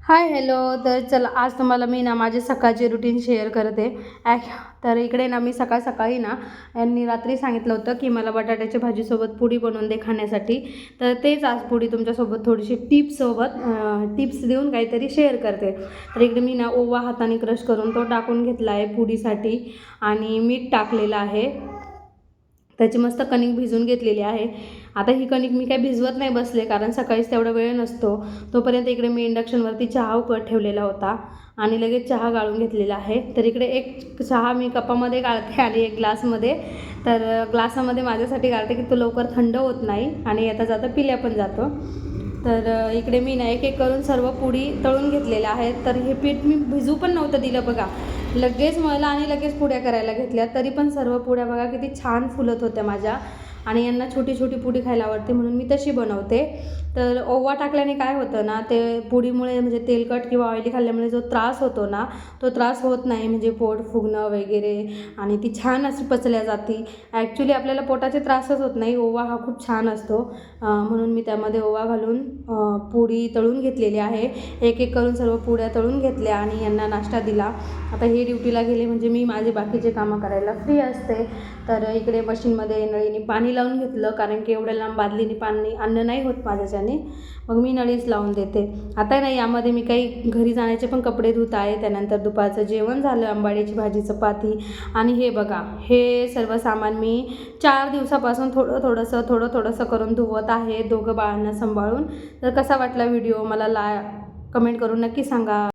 Hi hello. तर चला आज तुम्हाला मी ना माझे सकाळचे रुटीन शेअर करते. तर इकडे ना मी सकाळी ना यांनी रात्री सांगितलं होतं की मला बटाट्याच्या भाजीसोबत पुडी बनवून दे खाण्यासाठी. तर तेच आज पुडी तुमच्यासोबत थोडीशी टिप्स देऊन काहीतरी शेअर करते. तर इकडे मी ना ओवा हाताने क्रश करून तो टाकून घेतला आहे पुडीसाठी आणि मीठ टाकलेलं आहे. त्याची मस्त कणिक भिजवून घेतलेली आहे. आता ही कणिक मी काय भिजवत नाही बसले, कारण सकाळीच तेवढा वेळ नसतो. तोपर्यंत इकडे मी इंडक्शनवरती चहा उकळत ठेवलेला होता आणि लगेच चहा गाळून घेतलेला आहे. तर इकडे एक चहा मी कपामध्ये गाळते आणि एक ग्लासमध्ये. तर ग्लासामध्ये माझ्यासाठी गाळते की तो लवकर थंड होत नाही आणि येता जाता पिल्या पण जातो. तर इकडे मी ना एक करून सर्व पुडी तळून घेतलेल्या आहेत. तर हे पीठ मी भिजू पण नव्हतं दिलं बघा, लगेच मळलं आणि लगेच पुड्या करायला घेतल्या. तरी पण सर्व पुड्या बघा किती छान फुलत होत्या माझ्या. आणि यांना छोटी छोटी पुडी खायला आवडते म्हणून मी तशी बनवते. तर ओवा टाकल्याने काय होतं ना, ते पुडीमुळे म्हणजे तेलकट किंवा ऑइली खाल्ल्यामुळे जो त्रास होतो ना, तो त्रास होत नाही. म्हणजे पोट फुगणं वगैरे, आणि ती छान अशी पचल्या जाते. ॲक्च्युली आपल्याला पोटाचे त्रासच होत नाही, ओवा हा खूप छान असतो. म्हणून मी त्यामध्ये ओवा घालून पुडी तळून घेतलेली आहे. एक करून सर्व पुड्या तळून घेतल्या आणि यांना नाश्ता दिला. आता हे ड्युटीला गेले म्हणजे मी माझे बाकीचे कामं करायला फ्री असते. तर इकडे मशीनमध्ये नळीने पाणी लावून घेतलं, कारण की एवढ्या लांब बादलीने पाणी आणणं नाही होत माझ्याच्याने. मग मी नळीच लावून देते. आता नाही, यामध्ये मी काही घरी जाण्याचे पण कपडे धुत आहे. त्यानंतर दुपारचं जेवण झालं, आंबाडीची भाजी चपाती. आणि हे बघा, हे सर्व सामान मी 4 दिवसापासून थोडं थोडंसं करून धुवत आहे, दोघं बाळांना सांभाळून. तर कसा वाटला व्हिडिओ मला कमेंट करून नक्की सांगा.